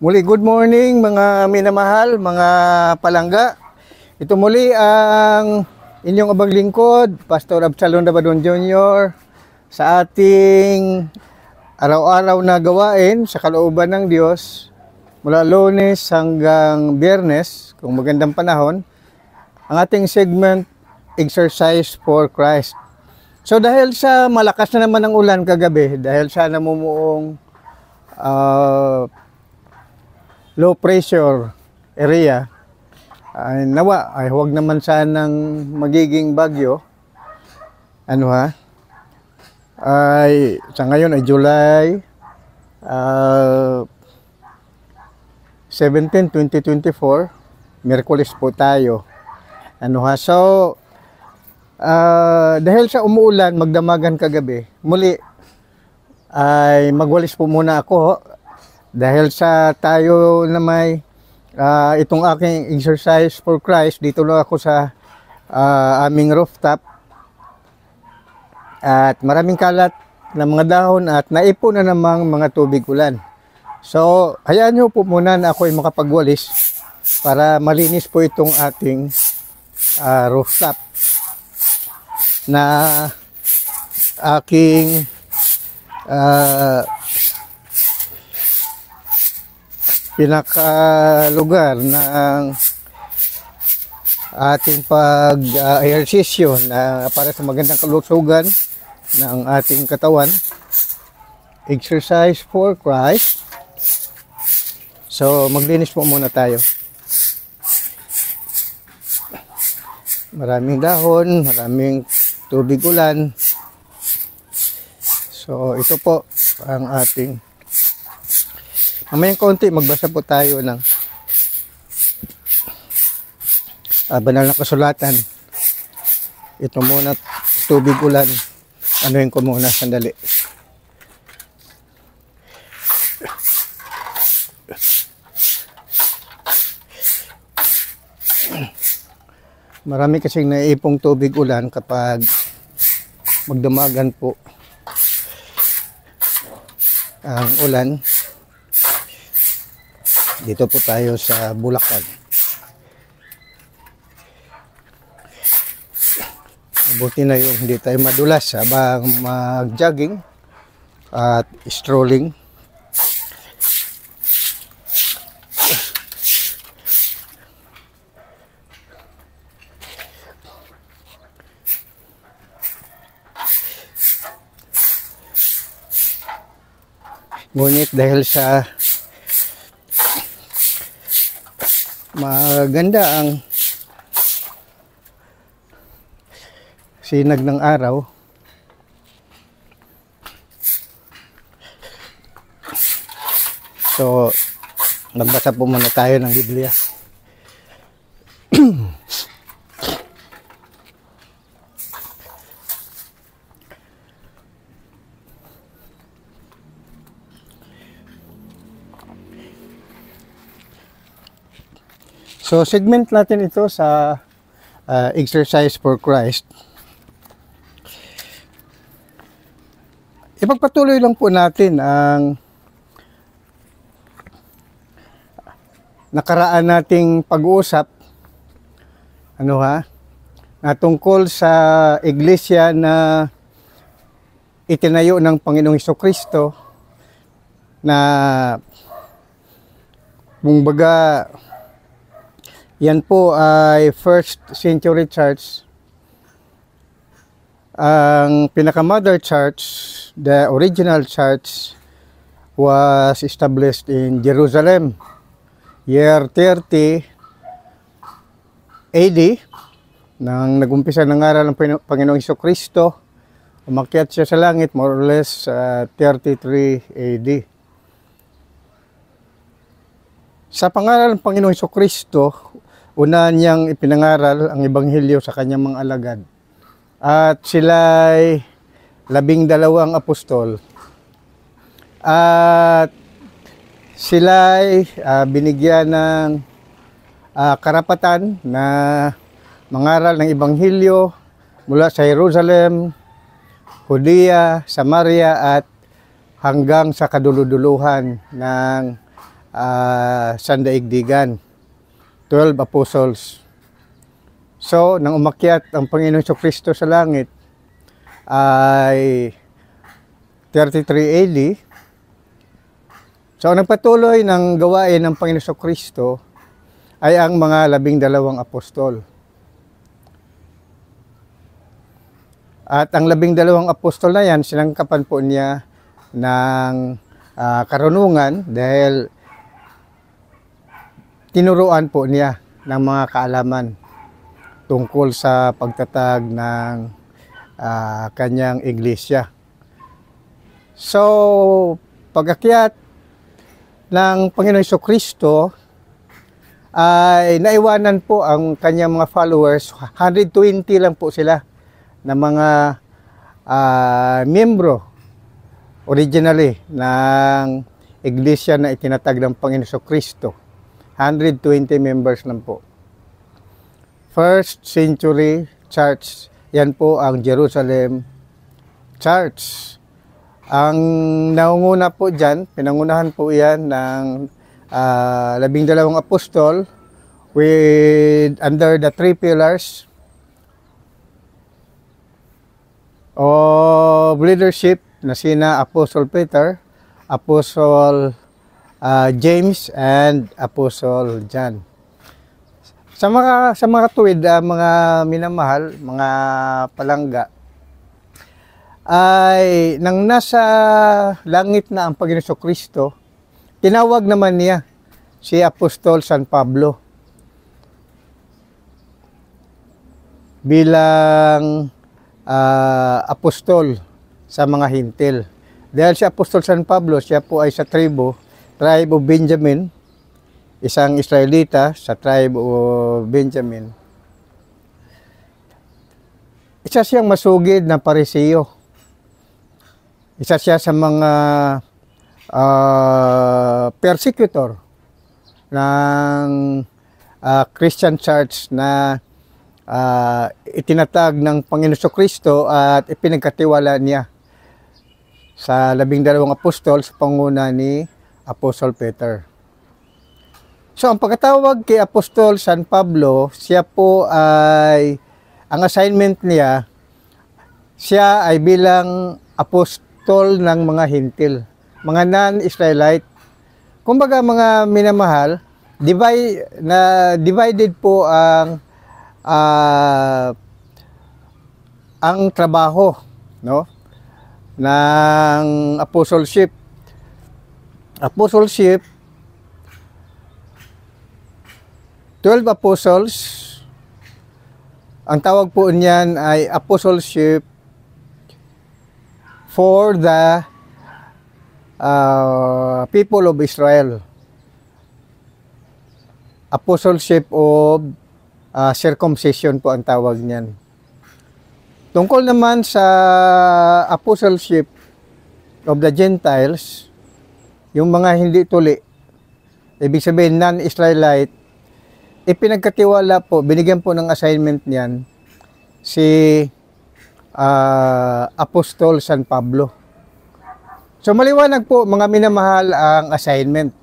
Muli, good morning mga minamahal, mga palangga. Ito muli ang inyong abang lingkod, Pastor Absalon Dabadon Jr. sa ating araw-araw na gawain sa kalooban ng Diyos mula Lunes hanggang Biyernes, kung magandang panahon, ang ating segment, Exercise for Christ. So dahil sa malakas na naman ang ulan kagabi, dahil sa namumuong low pressure area, nawa ay huwag naman sanang magiging bagyo. Ay sa ngayon ay July 17, 2024, Miyerkules po tayo. So dahil sa umuulan, magdamagan kagabi, muli ay magwalis po muna ako. Dahil sa tayo na may itong aking Exercise for Christ, dito lang ako sa aming rooftop. At maraming kalat na mga dahon at naipon na namang mga tubig ulan. So, hayaan nyo po muna na ako ay makapagwalis para malinis po itong ating rooftop na aking pinakalugar ng ating pag-ehersisyo na para sa magandang kalusugan ng ating katawan. Exercise for Christ. So, maglinis po muna tayo. Maraming dahon, maraming tubig ulan. So, ito po ang ating mamayang konti, magbasa po tayo ng banal na kasulatan. Ito muna, tubig ulan. Anuhin ko muna, sandali. Marami kasing naiipong tubig ulan kapag magdamagan po ang ulan. Dito po tayo sa Bulacan. Mabuti na yung hindi tayo madulas habang mag-jogging at strolling. Ngunit dahil sa maganda ang sinag ng araw, so nagbasa po muna tayo ng Biblia. So, segment natin ito sa Exercise for Christ. Ipagpatuloy lang po natin ang nakaraan nating pag-uusap na tungkol sa iglesia na itinayo ng Panginoong Hesukristo na kumbaga yan po ay first century church. Ang pinaka-mother church, the original church, was established in Jerusalem, year 30 AD, nang nagumpisa ng aral ng Panginoong Hesukristo. Umakyat siya sa langit, more or less 33 AD. Sa pangaral ng Panginoong Hesukristo, una niyang ipinangaral ang Ebanghelyo sa kanyang mga alagad. At sila'y 12 apostol. At sila'y binigyan ng karapatan na mangaral ng Ebanghelyo mula sa Jerusalem, Judea, Samaria at hanggang sa kaduluduluhan ng sandaigdigan. 12 apostles. So, nang umakyat ang Panginoon Kristo sa langit ay 33 AD. So, ang nagpatuloy ng gawain ng Panginoon Kristo ay ang mga 12 apostol. At ang 12 apostol na yan, sinangkapan po niya ng karunungan dahil tinuruan po niya ng mga kaalaman tungkol sa pagtatag ng kanyang iglesia. So, pag-akyat ng Panginoon Kristo ay naiwanan po ang kanyang mga followers. 120 lang po sila na mga miyembro originally ng iglesia na itinatag ng Panginoon Kristo. 120 members lang po. First century church, yan po ang Jerusalem Church. Ang naunguna po dyan, pinangunahan po yan ng 12 apostol with under the 3 pillars of leadership na sina Apostle Peter, Apostle James, and Apostle John. Sa mga tuwid, mga minamahal, mga palangga, ay nang nasa langit na ang Panginoon Kristo, tinawag naman niya si Apostol San Pablo bilang apostol sa mga hintil. Dahil si Apostol San Pablo, siya po ay sa tribe of Benjamin, isang Israelita sa tribe of Benjamin. Isa siyang masugid na Pariseo. Isa siya sa mga persecutor ng Christian Church na itinatag ng Panginoon Kristo at ipinagkatiwala niya sa 12 apostol sa panguna ni Apostle Peter. So, ang pagkatawag kay Apostol San Pablo, siya po ay, ang assignment niya, siya ay bilang apostol ng mga hintil, mga non-Israelite. Kumbaga mga minamahal, divided po ang trabaho, no, ng apostleship. Apostleship, 12 apostles, ang tawag po niyan ay apostleship for the people of Israel. Apostleship of circumcision po ang tawag niyan. Tungkol naman sa apostleship of the Gentiles, yung mga hindi tuli, ibig sabihin non-Israelite, ipinagkatiwala po, binigyan po ng assignment niyan si Apostol San Pablo. So maliwanag po mga minamahal ang assignment.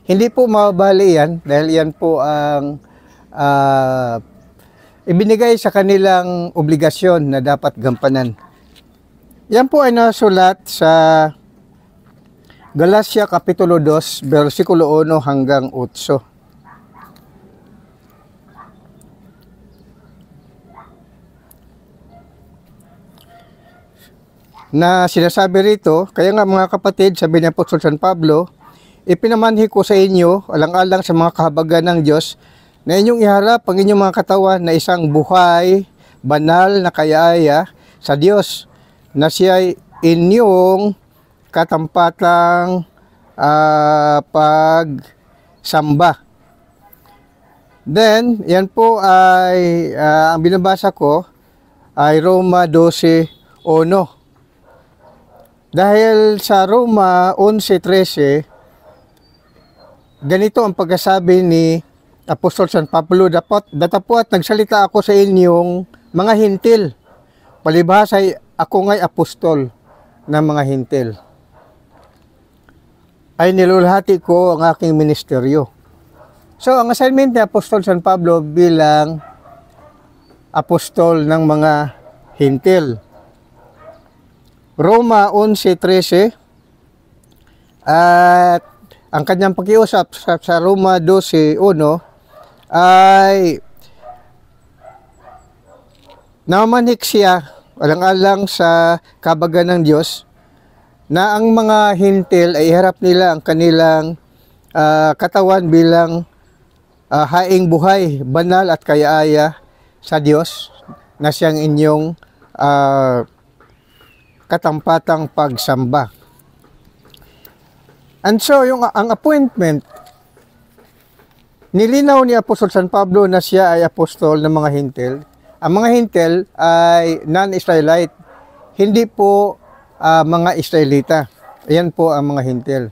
Hindi po mababali yan dahil yan po ang ibinigay sa kanilang obligasyon na dapat gampanan. Yan po ay nasulat sa Galatia Kapitulo 2, versikulo 1 hanggang 8. Na sinasabi rito, kaya nga mga kapatid, sabi ni Apostol San Pablo, ipinamanhi ko sa inyo, alang-alang sa mga kahabagan ng Diyos, na inyong iharap ang inyong mga katawan na isang buhay, banal na kayaya sa Diyos, na siya inyong katampatang pagsamba. Then, yan po ay, ang binabasa ko, ay Roma 12:1. Dahil sa Roma 11:13, ganito ang pagkasabi ni Apostol San Pablo, datapwat nagsalita ako sa inyong mga hintil. Palibhas ay ako nga'y apostol ng mga hintil. ay nilulhati ko ang aking ministeryo. So, ang assignment ni Apostol San Pablo bilang apostol ng mga Hintil. Roma 11:13 at ang kanyang pakiusap sa Roma 12:1 ay namanik siya alang-alang sa kabagan ng Diyos na ang mga Hintil ay iharap nila ang kanilang katawan bilang haing buhay, banal at kayaaya sa Diyos na siyang inyong katampatang pagsamba. And so, ang appointment, nilinaw ni Apostol San Pablo na siya ay apostol ng mga Hintil. Ang mga Hintil ay non-Israelite, hindi po mga Israelita. Ayan po ang mga Hintil.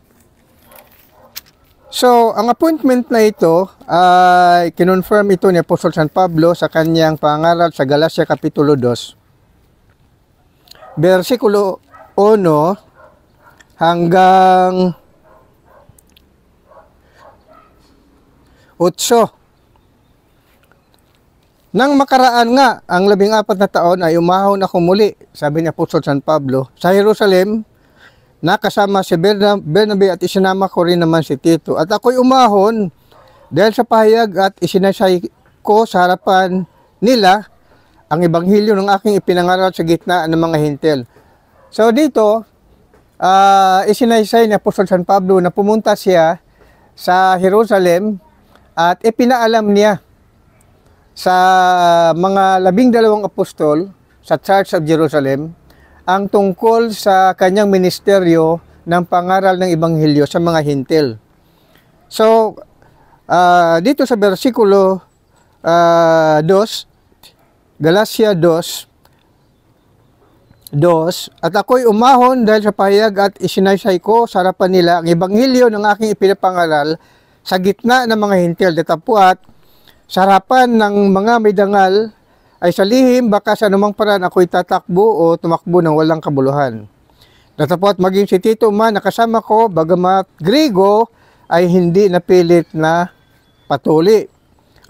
So, ang appointment na ito ay kinonfirm ito ni Apostol San Pablo sa kanyang pangaral sa Galacia Kapitulo 2, versikulo 1 hanggang 8. Nang makaraan nga ang 14 na taon ay umahon ako muli, sabi ni Apostol San Pablo, sa Jerusalem, nakasama si Bernabe at isinama ko rin naman si Tito. At ako'y umahon dahil sa pahayag at isinasay ko sa harapan nila ang ebanghelyo ng aking ipinangaral sa gitna ng mga Hintil. So dito, isinaysay ni Apostol San Pablo na pumunta siya sa Jerusalem at ipinaalam niya sa mga 12 apostol sa Church of Jerusalem ang tungkol sa kanyang ministeryo ng pangaral ng ebanghelyo sa mga Hintil. So, dito sa versikulo 2, Galacia 2, at ako'y umahon dahil sa pahayag at isinaysay ko sa harapan nila ang ebanghelyo ng aking ipinapangaral sa gitna ng mga Hintil. Datapwat, sa harapan ng mga may dangal ay sa lihim, baka sa anumang paraan ako'y tatakbo o tumakbo ng walang kabuluhan. Datapwat, maging si Tito man nakasama ko, bagamat Griego, ay hindi napilit na patuli.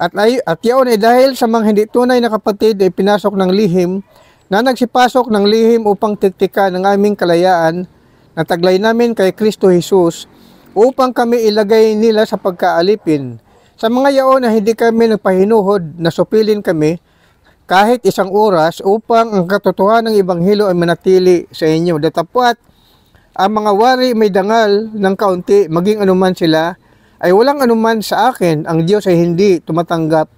At yaon ay dahil sa mga hindi tunay na kapatid ay pinasok ng lihim, na nagsipasok ng lihim upang tiktikan ng aming kalayaan na taglay namin kay Kristo Jesus, upang kami ilagay nila sa pagkaalipin. Sa mga yaon na hindi kami nagpahinuhod na supilin kami kahit isang oras upang ang katotohanan ng ebanghelyo ay manatili sa inyo. Datapwat, ang mga wari may dangal ng kaunti, maging anuman sila, ay walang anuman sa akin. Ang Diyos ay hindi tumatanggap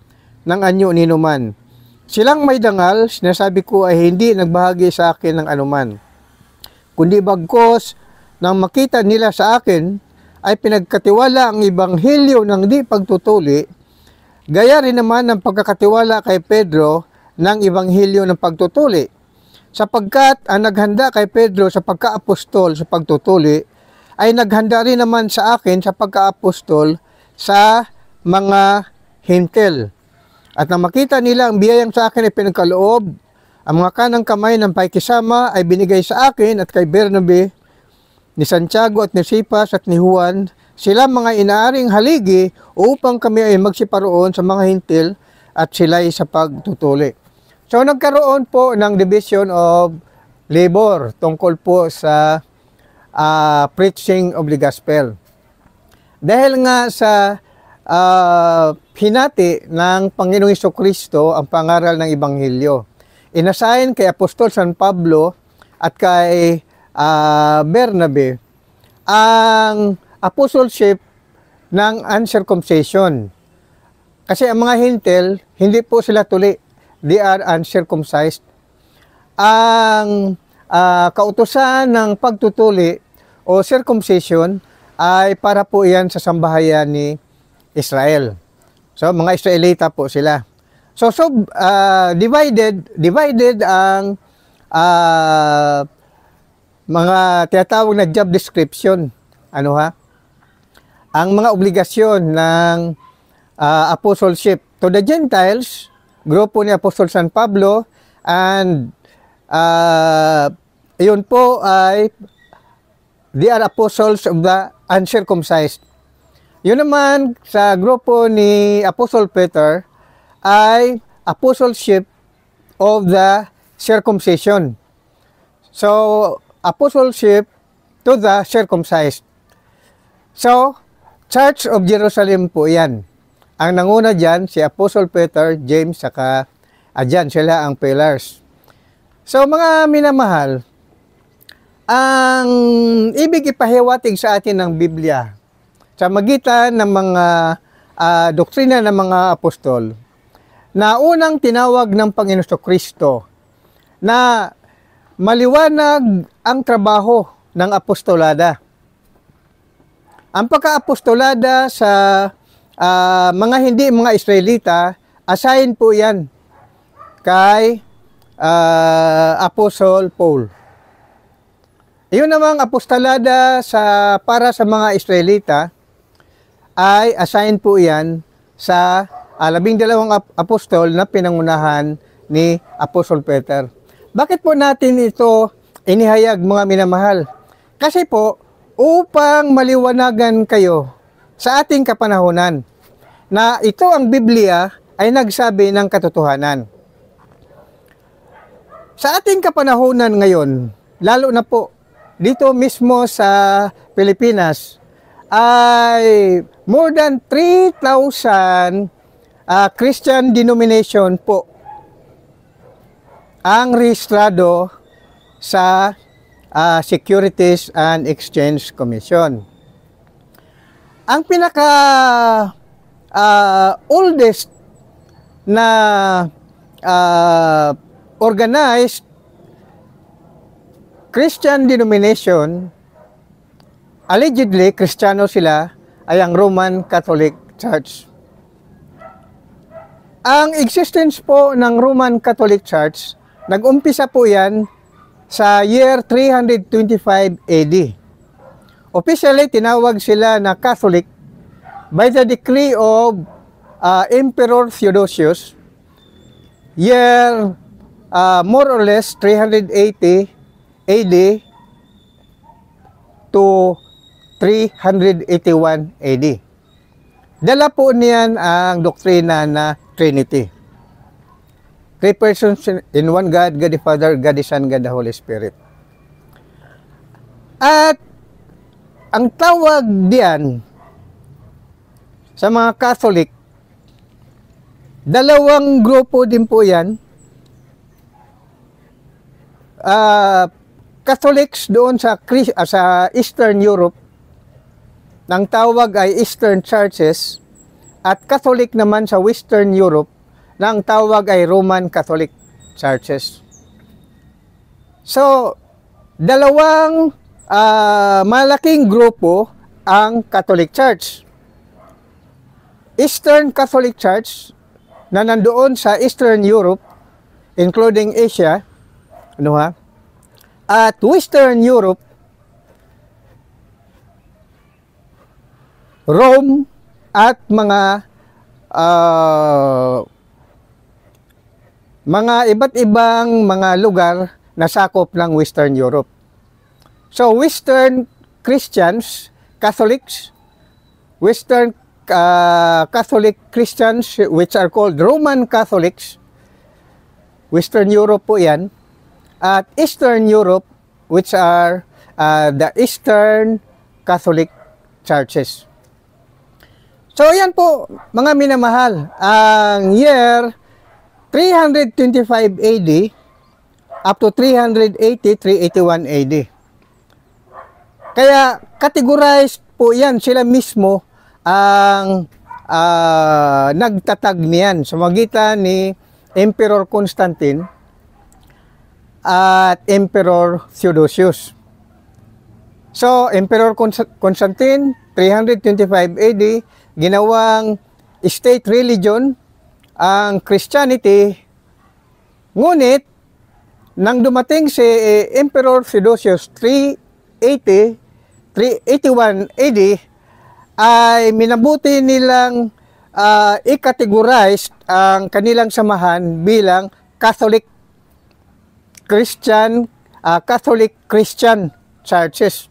ng anyo ninuman. Silang may dangal, sinasabi ko ay hindi nagbahagi sa akin ng anuman, kundi bagkos nang makita nila sa akin ay pinagkatiwala ang ebanghelyo ng di pagtutuli, gaya rin naman ng pagkakatiwala kay Pedro ng ebanghelyo ng pagtutuli. Sapagkat ang naghanda kay Pedro sa pagkaapostol sa pagtutuli, ay naghanda rin naman sa akin sa pagkaapostol sa mga Hintil. At nang makita nila ang biyayang sa akin ay pinagkaloob, ang mga kanang kamay ng paikisama ay binigay sa akin at kay Bernabe, ni Santiago at ni Sipas at ni Juan, sila mga inaaring haligi upang kami ay magsiparoon sa mga Hintil at sila'y sa pagtutuli. So nagkaroon po ng division of labor tungkol po sa preaching of the gospel. Dahil nga sa hinati ng Panginoong Jesucristo ang pangaral ng ebanghelyo, inasign kay Apostol San Pablo at kay Bernabe ang apostleship ng uncircumcision. Kasi ang mga Hintil, hindi po sila tuli. They are uncircumcised. Ang kautusan ng pagtutuli o circumcision ay para po yan sa sambahayan ni Israel. So, mga Israelita po sila. So divided ang mga tinatawag na job description, ang mga obligasyon ng apostleship to the Gentiles, grupo ni Apostol San Pablo, and iyon po ay they are apostles of the uncircumcised. Yun naman sa grupo ni Apostle Peter ay apostleship of the circumcision. So, apostleship to the circumcised. So, Church of Jerusalem po yan. Ang nanguna dyan, si Apostle Peter, James, saka dyan sila ang pillars. So, mga minamahal, ang ibig ipahiwatig sa atin ng Biblia sa magitan ng mga doktrina ng mga apostol na unang tinawag ng Panginoon Kristo na maliwanag ang trabaho ng apostolada. Ang pagka-apostolada sa mga hindi mga Israelita, assign po yan kay Apostle Paul. Iyon namang apostolada para sa mga Israelita ay assign po yan sa 12 apostol na pinangunahan ni Apostle Peter. Bakit po natin ito inihayag, mga minamahal? Kasi po, upang maliwanagan kayo sa ating kapanahunan na ito ang Biblia ay nagsabi ng katotohanan. Sa ating kapanahunan ngayon, lalo na po dito mismo sa Pilipinas, ay more than 3,000 Christian denomination po ang rehistrado sa Securities and Exchange Commission. Ang pinaka oldest na organized Christian denomination, allegedly Kristiyano sila, ay ang Roman Catholic Church. Ang existence po ng Roman Catholic Church, nag-umpisa po yan sa year 325 AD. Officially, tinawag sila na Catholic by the decree of Emperor Theodosius, year more or less 380 AD to 381 AD. Dala po niyan ang doktrina na Trinity. 3 persons in one God, God the Father, God the Son, God the Holy Spirit. At ang tawag diyan sa mga Catholic, dalawang grupo din po yan. Catholics doon sa Eastern Europe, ang tawag ay Eastern Churches, at Catholic naman sa Western Europe, na ang tawag ay Roman Catholic Churches. So, dalawang malaking grupo ang Catholic Church. Eastern Catholic Church na nandoon sa Eastern Europe, including Asia, at Western Europe, Rome, at mga iba't ibang mga lugar na sakop ng Western Europe. So, Western Christians, Catholics, Western Catholic Christians, which are called Roman Catholics, Western Europe po yan, at Eastern Europe, which are the Eastern Catholic Churches. So, yan po, mga minamahal, ang year 325 AD up to 380-381 AD. Kaya, categorized po yan, sila mismo ang nagtatag niyan sa magitan ni Emperor Constantine at Emperor Theodosius. So, Emperor Constantine, 325 AD, ginawang state religion ang Christianity. Ngunit, nang dumating si Emperor Theodosius 381 AD, ay minabuti nilang i-categorize ang kanilang samahan bilang Catholic Christian Churches.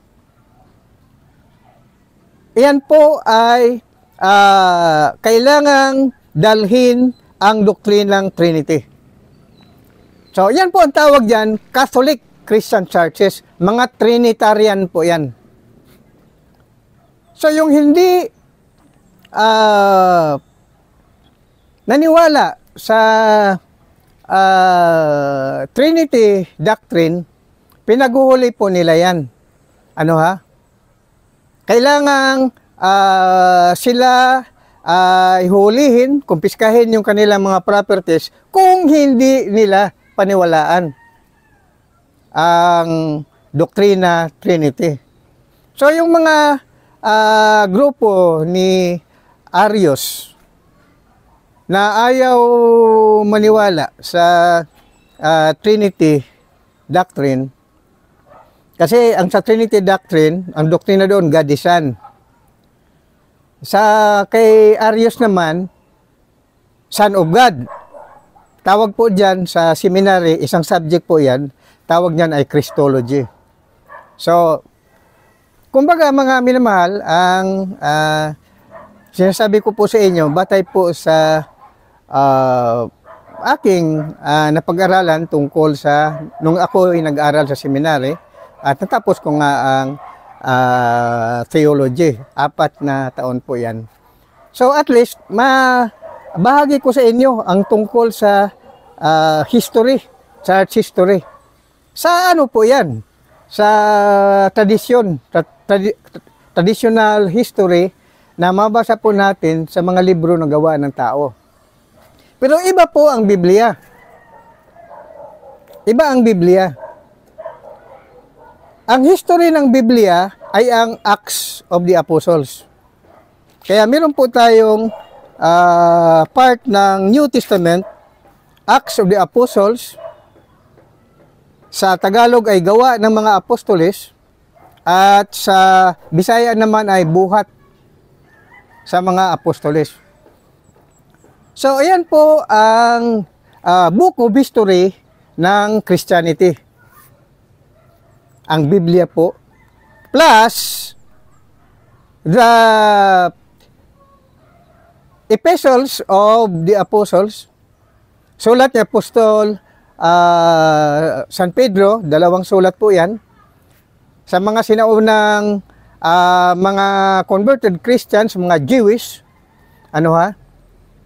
Iyan po ay kailangang dalhin ang doktrinang Trinity. So, yan po ang tawag dyan, Catholic Christian Churches. Mga Trinitarian po yan. So, yung hindi naniwala sa Trinity doctrine, pinaguhuli po nila yan. Ano ha? Kailangang sila ihulihin, kumpiskahin yung kanilang mga properties kung hindi nila paniwalaan ang doktrina Trinity. So yung mga grupo ni Arius na ayaw maniwala sa Trinity doctrine, kasi ang sa Trinity doctrine, ang doktrina doon, God is Son. Sa kay Arius naman, Son of God. Tawag po dyan sa seminary, isang subject po yan, tawag niyan ay Christology. So, kumbaga mga minamahal, ang sinasabi ko po sa inyo, batay po sa aking napag-aralan tungkol sa, nung ako ay nag-aral sa seminary, at natapos ko nga ang theology. 4 na taon po yan. So at least, bahagi ko sa inyo ang tungkol sa history, church history. Sa ano po yan? Sa tradisyon, traditional history na mabasa po natin sa mga libro na gawa ng tao. Pero iba po ang Biblia. Iba ang Biblia. Ang history ng Biblia ay ang Acts of the Apostles. Kaya meron po tayong part ng New Testament, Acts of the Apostles. Sa Tagalog ay gawa ng mga apostoles, at sa Bisaya naman ay buhat sa mga apostoles. So ayan po ang book of history ng Christianity. Ang Biblia po, plus the epistles of the apostles, sulat ni Apostol San Pedro, 2 sulat po yan, sa mga sinaunang mga converted Christians, mga Jewish, ano ha,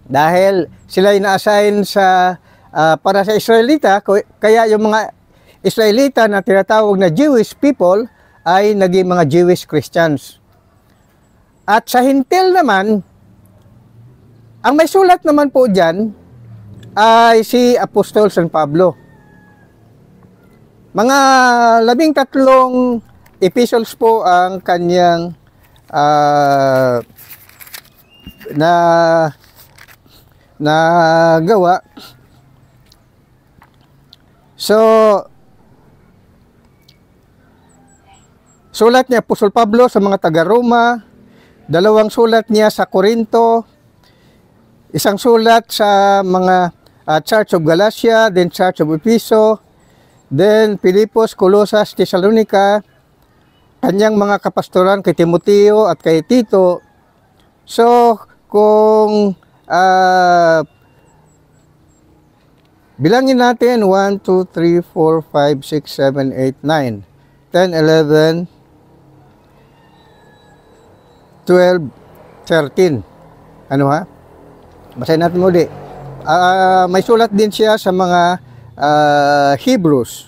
dahil sila ina-assign sa para sa Israelita, kaya yung mga Israelita na tinatawag na Jewish people ay naging mga Jewish Christians. At sa Hintil naman, ang may sulat naman po dyan ay si Apostol San Pablo. Mga 13 epistles po ang kanyang na gawa. So, sulat niya Apostol Pablo sa mga taga-Roma, 2 sulat niya sa Corinto, 1 sulat sa mga Church of Galatia, then Church of Epheso, then Filipos, Colosas, Thessalonica, kanyang mga kapastoran kay Timoteo at kay Tito. So, kung bilangin natin 1, 2, 3, 4, 5, 6, 7, 8, 9, 10, 11, 12, 13. Ano ha? Basahin natin muli. May sulat din siya sa mga Hebrews.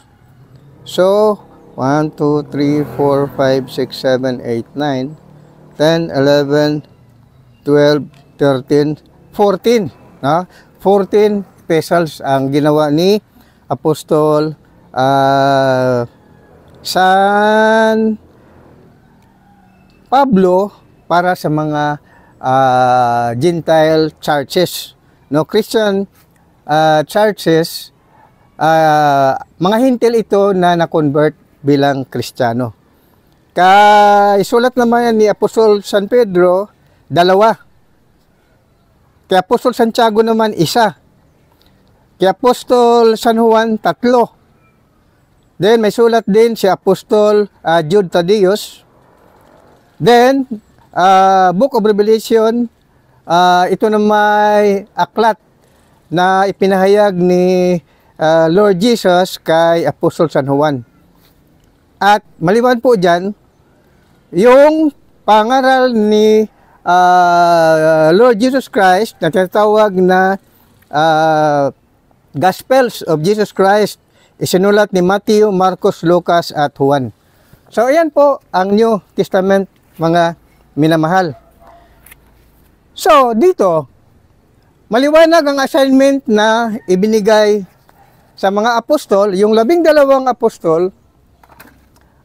So, 1, 2, 3, 4, 5, 6, 7, 8, 9, 10, 11, 12, 13, 14. 14 epistles ang ginawa ni Apostol San Pablo para sa mga Gentile churches, no, Christian churches, mga hintil ito na na-convert bilang Kristiyano. Isulat naman ni Apostol San Pedro, 2. Kay Apostol Santiago naman, 1. Kay Apostol San Juan, 3. Then may sulat din si Apostol Jude Thaddeus. Then Book of Revelation, ito na may aklat na ipinahayag ni Lord Jesus kay Apostol San Juan. At maliban po dyan, yung pangaral ni Lord Jesus Christ na tinatawag na Gospels of Jesus Christ, isinulat ni Matthew, Marcos, Lucas at Juan. So ayan po ang New Testament, mga minamahal. So dito, maliwanag ang assignment na ibinigay sa mga apostol. Yung 12 apostol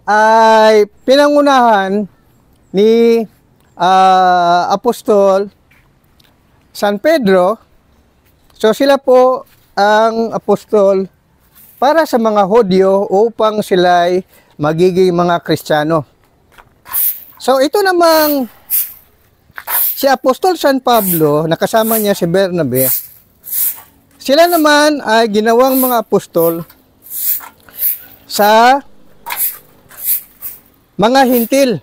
ay pinangunahan ni Apostol San Pedro. So sila po ang apostol para sa mga Hudyo upang sila'y magiging mga Kristiyano. So ito namang si Apostol San Pablo, nakasama niya si Bernabe, sila naman ay ginawang mga apostol sa mga Hintil.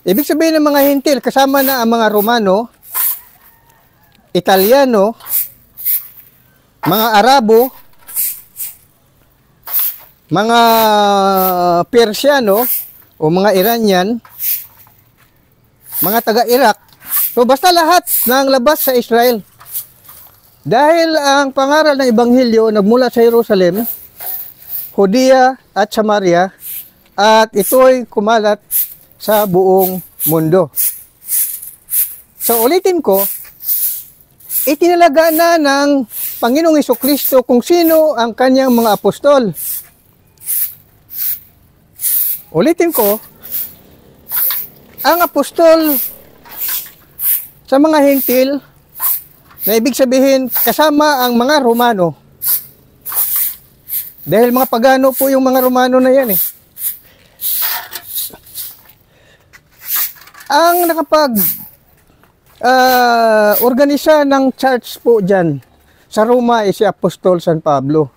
Ibig sabihin ng mga Hintil, kasama na ang mga Romano, Italiano, mga Arabo, mga Persiano o mga Iranian, mga taga-Iraq. So basta lahat ng labas sa Israel. Dahil ang pangaral ng Ebanghelyo nagmula sa Jerusalem, Judea at Samaria, at ito'y kumalat sa buong mundo. So ulitin ko, itinalaga na ng Panginoong Hesukristo kung sino ang kanyang mga apostol. Ulitin ko, ang apostol sa mga Hintil, na ibig sabihin kasama ang mga Romano. Dahil mga pagano po yung mga Romano na yan eh. Ang organisa ng church po dyan sa Roma ay si Apostol San Pablo.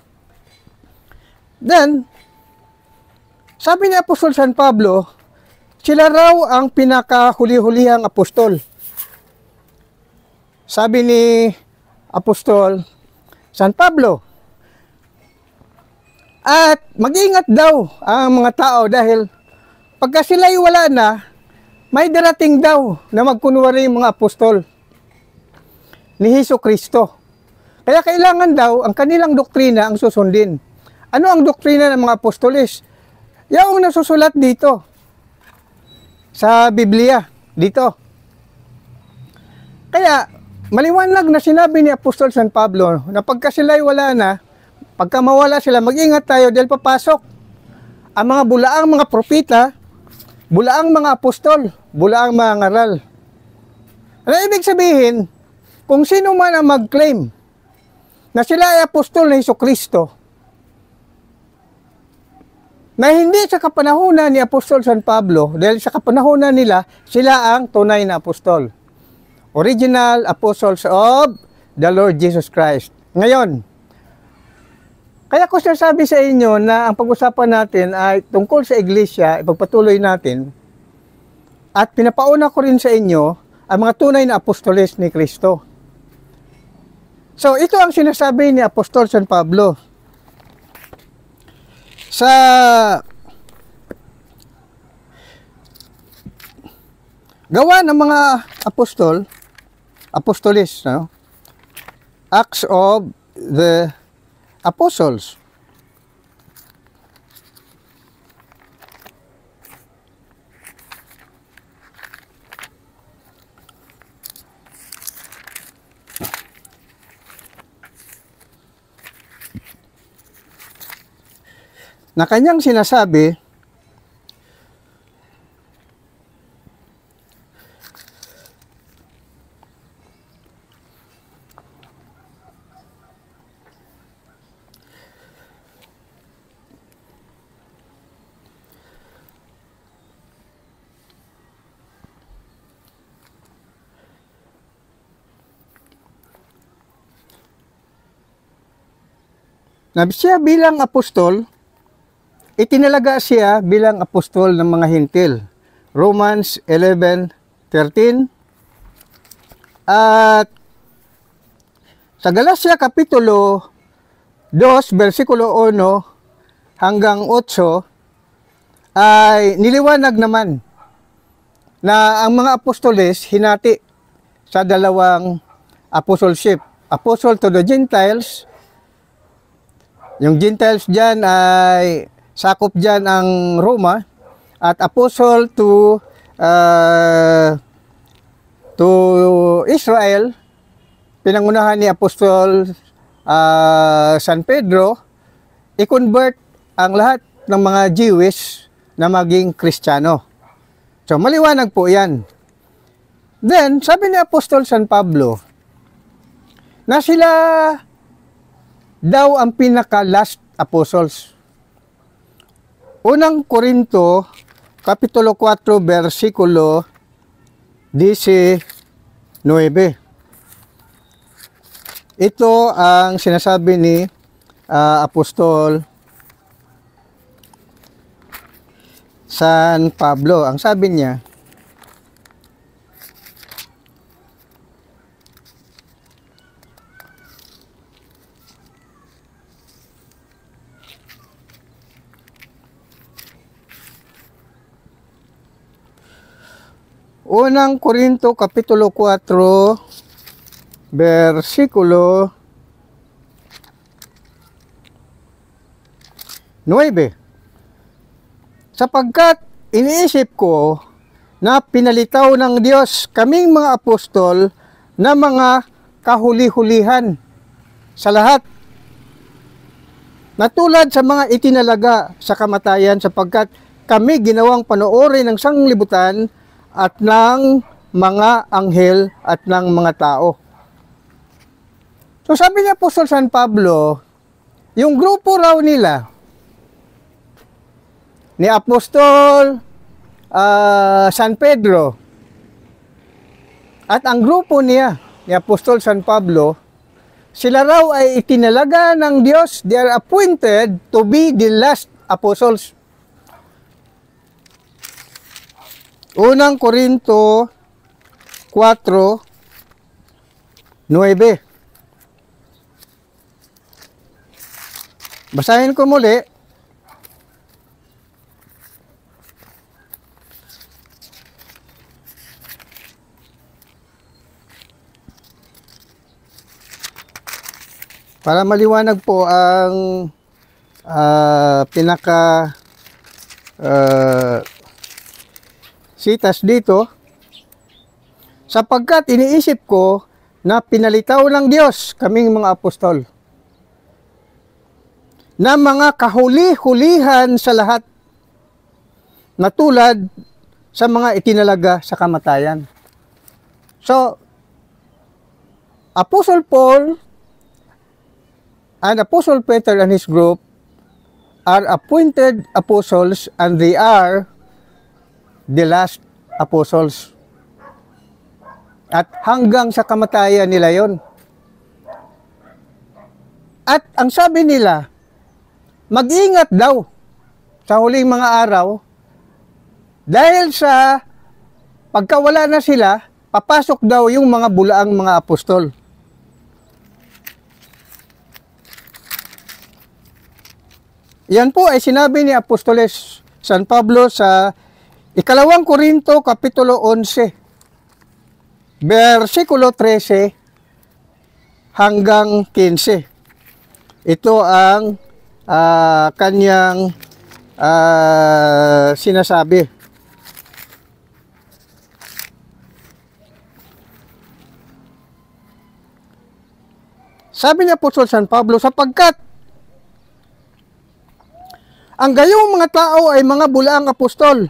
Then, sabi ni Apostol San Pablo, sila raw ang pinakahuli-hulihang apostol. Sabi ni Apostol San Pablo, at mag-ingat daw ang mga tao dahil pagka sila'y wala na, may darating daw na magkunwari yung mga apostol ni Hesukristo. Kaya kailangan daw ang kanilang doktrina ang susundin. Ano ang doktrina ng mga apostoles? Yung nasusulat dito sa Biblia, dito. Kaya maliwanag na sinabi ni Apostol San Pablo na pagka sila'y wala na, pagka mawala sila, mag-ingat tayo dahil papasok ang mga bulaang mga propita, bulaang mga apostol, bulaang mga ngaral. Ano ibig sabihin? Kung sino man ang mag-claim na sila ay apostol na Hesukristo, na hindi sa kapanahunan ni Apostol San Pablo, dahil sa kapanahunan nila, sila ang tunay na apostol. Original apostles of the Lord Jesus Christ. Ngayon, kaya ko sinasabi sa inyo na ang pag-usapan natin ay tungkol sa iglesia, ipagpatuloy natin, at pinapauna ko rin sa inyo ang mga tunay na apostoles ni Kristo. So, ito ang sinasabi ni Apostol San Pablo. Sa gawa ng mga apostolis, no? Acts of the Apostles. Na kanyang sinasabi, na siya bilang apostol, itinalaga siya bilang apostol ng mga Hintil. Romans 11 13. At sa Galacia Kapitulo 2, versikulo 1 hanggang 8, ay niliwanag naman na ang mga apostoles hinati sa dalawang apostleship. Apostle to the Gentiles. Yung Gentiles dyan ay sakop dyan ang Roma. At apostle to Israel, pinangunahan ni Apostol San Pedro, i-convert ang lahat ng mga Jewish na maging Kristiyano. So, maliwanag po yan. Then, sabi ni Apostol San Pablo, na sila daw ang pinaka-last apostles. Unang Korinto, Kapitulo 4, versikulo 19. Ito ang sinasabi ni Apostol San Pablo. Ang sabi niya, Unang Korinto Kapitulo 4, versikulo 9. Sapagkat iniisip ko na pinalitaw ng Diyos kaming mga apostol na mga kahuli-hulihan sa lahat, na tulad sa mga itinalaga sa kamatayan, sapagkat kami ginawang panoorin ng sanglibutan at ng mga anghel at ng mga tao. So sabi ni Apostol San Pablo, yung grupo raw nila, ni Apostol San Pedro, at ang grupo niya, ni Apostol San Pablo, sila raw ay itinalaga ng Diyos. They are appointed to be the last apostles. Unang Korinto 4:9. Basahin ko muli. Para maliwanag po ang pinaka sitas dito, sapagkat iniisip ko na pinalitaw ng Diyos kaming mga apostol na mga kahuli-hulihan sa lahat, na tulad sa mga itinalaga sa kamatayan. So, Apostle Paul and Apostle Peter and his group are appointed apostles, and they are the last apostles. At hanggang sa kamatayan nila yon. At ang sabi nila, mag-ingat daw sa huling mga araw, dahil sa pagkawala na sila, papasok daw yung mga bulaang mga apostol. Yan po ay sinabi ni Apostoles San Pablo sa Ikalawang Korinto Kapitulo 11, versikulo 13 hanggang 15. Ito ang kanyang sinasabi. Sabi ni Apostol San Pablo, sapagkat ang gayong mga tao ay mga bulaang apostol,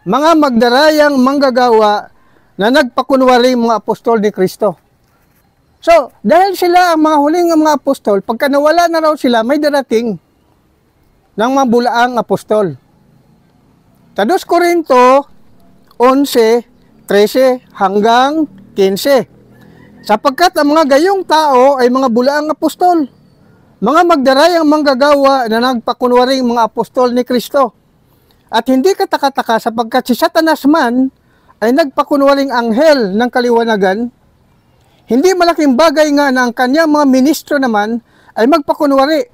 mga magdarayang manggagawa na nagpakunwaring mga apostol ni Kristo. So, dahil sila ang mga huling mga apostol, pagka nawala na raw sila, may darating ng mga bulaang apostol. Sa 2 Korinto 11:13 hanggang 15. Sapagkat ang mga gayong tao ay mga bulaang apostol, mga magdarayang manggagawa na nagpakunwaring mga apostol ni Kristo. At hindi katakataka, sapagkat si Satanas man ay nagpakunwaring anghel ng kaliwanagan, hindi malaking bagay nga na ang kanyang mga ministro naman ay magpakunwari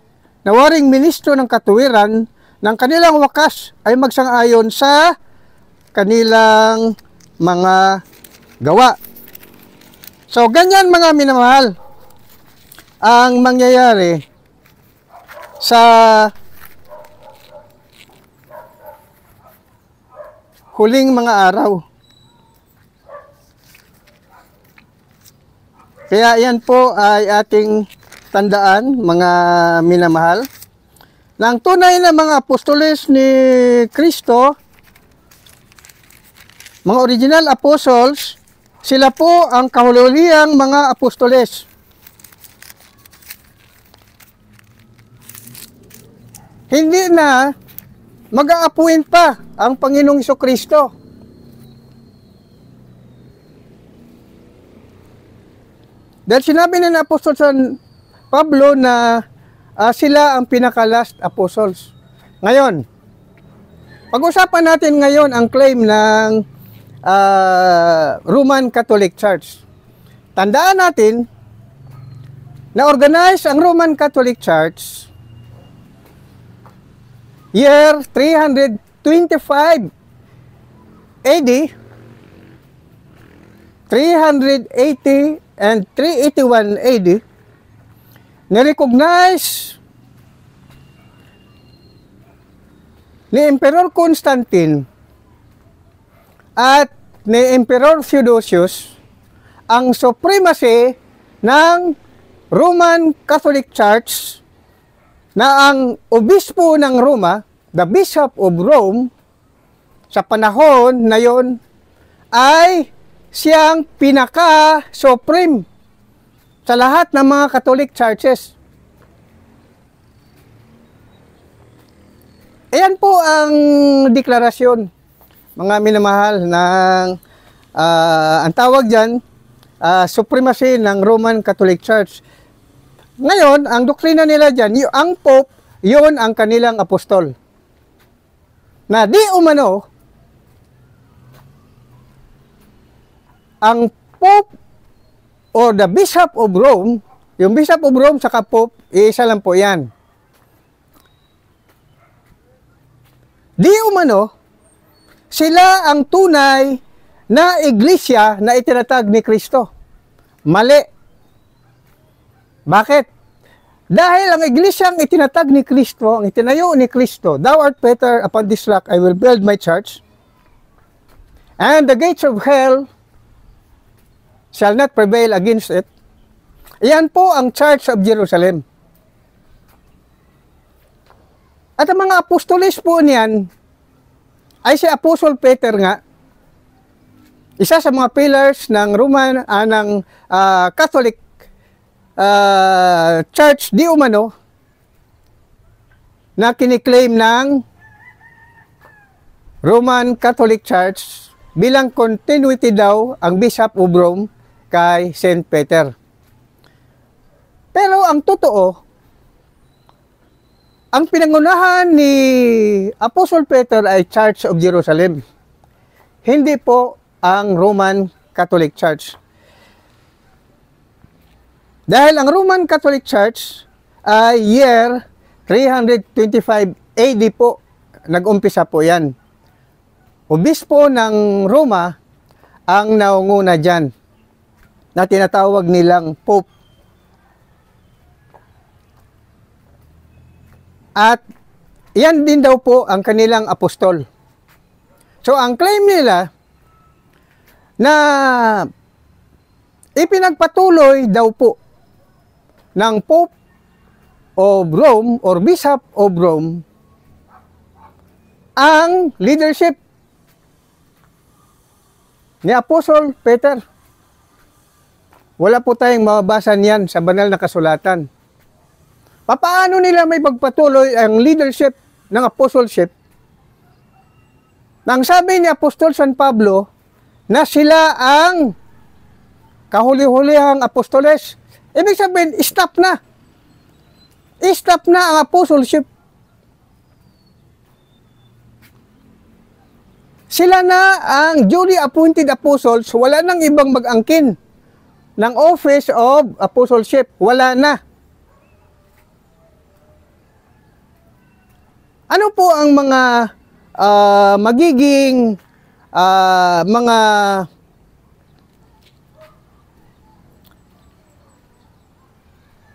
na waring ministro ng katuwiran ng kanilang wakas ay magsang-ayon sa kanilang mga gawa. So, ganyan mga minamahal ang mangyayari sa huling mga araw. Kaya yan po ay ating tandaan, mga minamahal, na ang tunay na mga apostoles ni Kristo, mga original apostles, sila po ang kahululiang mga apostoles. Hindi na mag-a-appoint pa ang Panginoong Jesucristo. Dahil sinabi na Apostol San Pablo na sila ang pinaka-last apostles. Ngayon, pag-usapan natin ngayon ang claim ng Roman Catholic Church. Tandaan natin na organize ang Roman Catholic Church year 325 AD, 380 and 381 AD, nirecognize ni Emperor Constantine at ni Emperor Theodosius ang supremacy ng Roman Catholic Church, na ang obispo ng Roma, the Bishop of Rome, sa panahon na yon ay siyang pinaka-supreme sa lahat ng mga Catholic churches. Ayan po ang deklarasyon, mga minamahal, ng ang tawag dyan, supremacy ng Roman Catholic Church. Ngayon, ang doktrina nila dyan, ang Pope, yun ang kanilang apostol. Na di umano, ang Pope or the Bishop of Rome, yung Bishop of Rome saka Pope, isa lang po yan. Di umano, sila ang tunay na iglesia na itinatag ni Kristo. Mali. Bakit? Dahil ang iglesia ang itinatag ni Kristo, ang itinayo ni Kristo, "Thou art Peter, upon this rock I will build my church, and the gates of hell shall not prevail against it." Iyan po ang Church of Jerusalem. At ang mga apostoles po niyan ay si Apostle Peter nga, isa sa mga pillars ng Roman, Catholic Church di umano, na kiniklaim ng Roman Catholic Church bilang continuity daw ang Bishop of Rome kay Saint Peter. Pero ang totoo, ang pinangunahan ni Apostle Peter ay Church of Jerusalem, hindi po ang Roman Catholic Church. Dahil ang Roman Catholic Church ay year 325 AD po, nag-umpisa po yan. Obispo ng Roma ang naunguna dyan, na tinatawag nilang Pope. At yan din daw po ang kanilang apostol. So ang claim nila na ipinagpatuloy daw po ng Pope of Rome or Bishop of Rome ang leadership ni Apostle Peter. Wala po tayong mababasa niyan sa banal na kasulatan. Paano nila may pagpatuloy ang leadership ng apostleship? Nang sabi ni Apostol San Pablo na sila ang kahuli-hulihang apostoles, ibig sabihin, stop na. I-stop na ang apostleship. Sila na ang duly appointed apostles, wala nang ibang mag-angkin ng office of apostleship. Wala na. Ano po ang mga magiging mga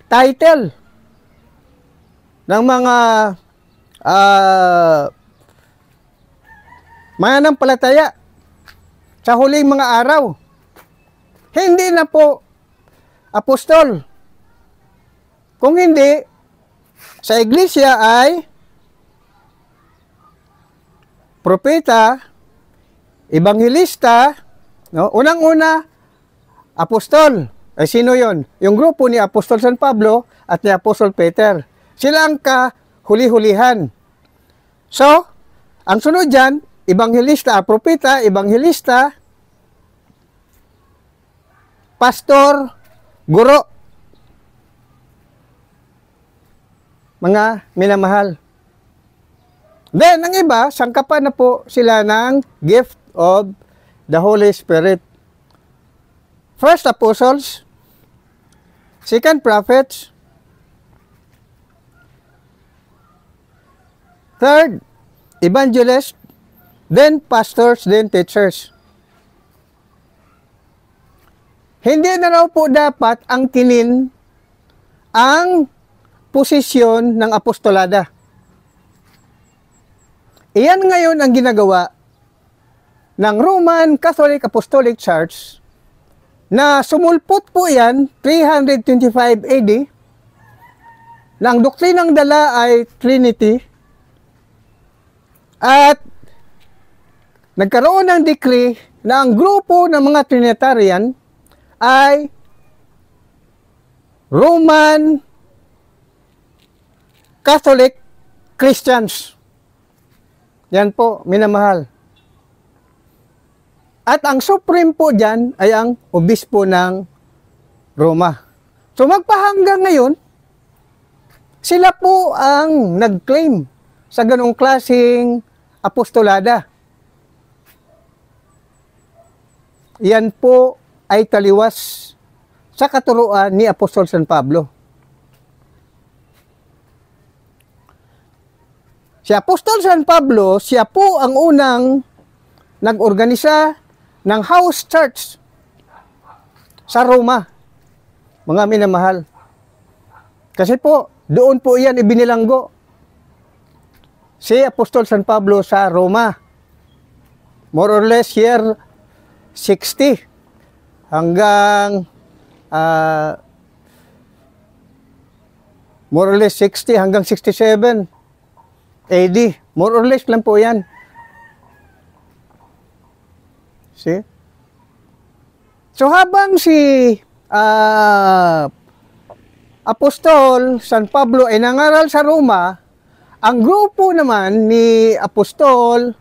title ng mga mananampalataya sa huling mga araw? Hindi na po apostol. Kung hindi, sa iglesia ay propeta, ebanghelista, no? Unang-una, apostol. Ay sino yon? Yung grupo ni Apostol San Pablo at ni Apostol Peter. Sila ang kahuli-hulihan. So, ang sunod dyan, ebanghelista, propeta, ebanghelista, pastor, guro. Mga minamahal. Then, ang iba, sangkapan na po sila ng gift of the Holy Spirit. First, apostles. Second, prophets. Third, evangelists. Then, pastors, then teachers. Hindi na raw po dapat angkinin ang posisyon ng apostolada. Iyan ngayon ang ginagawa ng Roman Catholic Apostolic Church na sumulpot po yan 325 AD na ang doktrinang dala ay Trinity at nagkaroon ng decree na ang grupo ng mga Trinitarian ay Roman Catholic Christians. Yan po, minamahal. At ang supreme po dyan ay ang obispo ng Roma. So magpahanggang ngayon, sila po ang nag-claim sa ganong klaseng apostolada. Yan po ay taliwas sa katuruan ni Apostol San Pablo. Si Apostol San Pablo, siya po ang unang nag-organisa ng house church sa Roma. Mga minamahal. Kasi po, doon po iyan ibinilanggo. Si Apostol San Pablo sa Roma. More or less year 60 hanggang more or less 60 hanggang 67 AD. More or less lang po yan. See? So habang si Apostol San Pablo ay nangaral sa Roma, ang grupo naman ni Apostol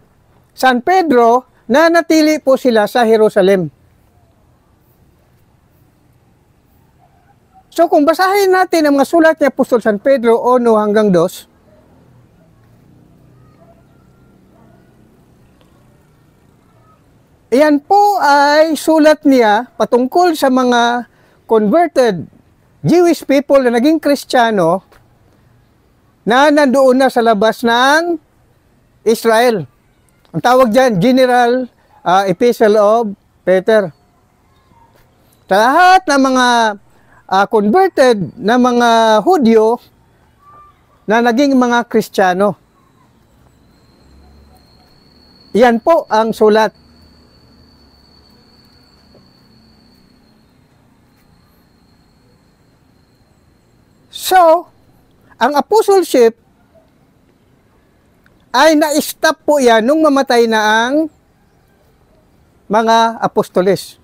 San Pedro nanatili po sila sa Jerusalem. So kung basahin natin ang mga sulat ni Apostol San Pedro 1 hanggang 2, iyan po ay sulat niya patungkol sa mga converted Jewish people na naging Kristiyano na nandoon na sa labas ng Israel. Ang tawag dyan, General Epistle of Peter. Sa lahat ng mga converted na mga Hudyo na naging mga Kristiyano. Yan po ang sulat. So, ang apostleship ay na-stop po yan nung mamatay na ang mga apostoles.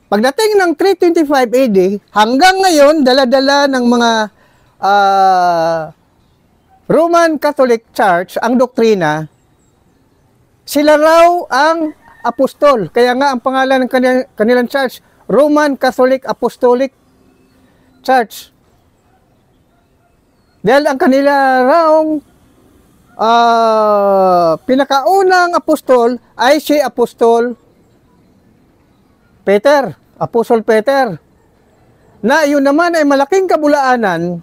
Pagdating ng 325 AD, hanggang ngayon, dala-dala ng mga Roman Catholic Church, ang doktrina, sila raw ang apostol. Kaya nga, ang pangalan ng kanilang church, Roman Catholic Apostolic Church. Dahil ang kanila raw pinakaunang apostol ay si Apostol Peter, Apostol Peter. Na yun naman ay malaking kabulaanan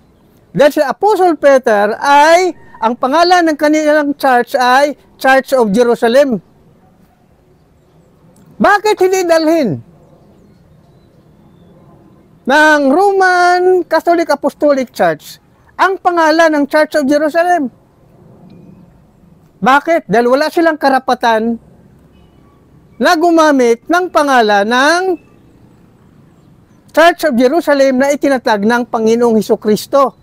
dahil si Apostol Peter ay ang pangalan ng kanilang church ay Church of Jerusalem. Bakit hindi dalhin ng Roman Catholic Apostolic Church ang pangalan ng Church of Jerusalem? Bakit? Dahil wala silang karapatan na gumamit ng pangalan ng Church of Jerusalem na itinatag ng Panginoong Hesukristo.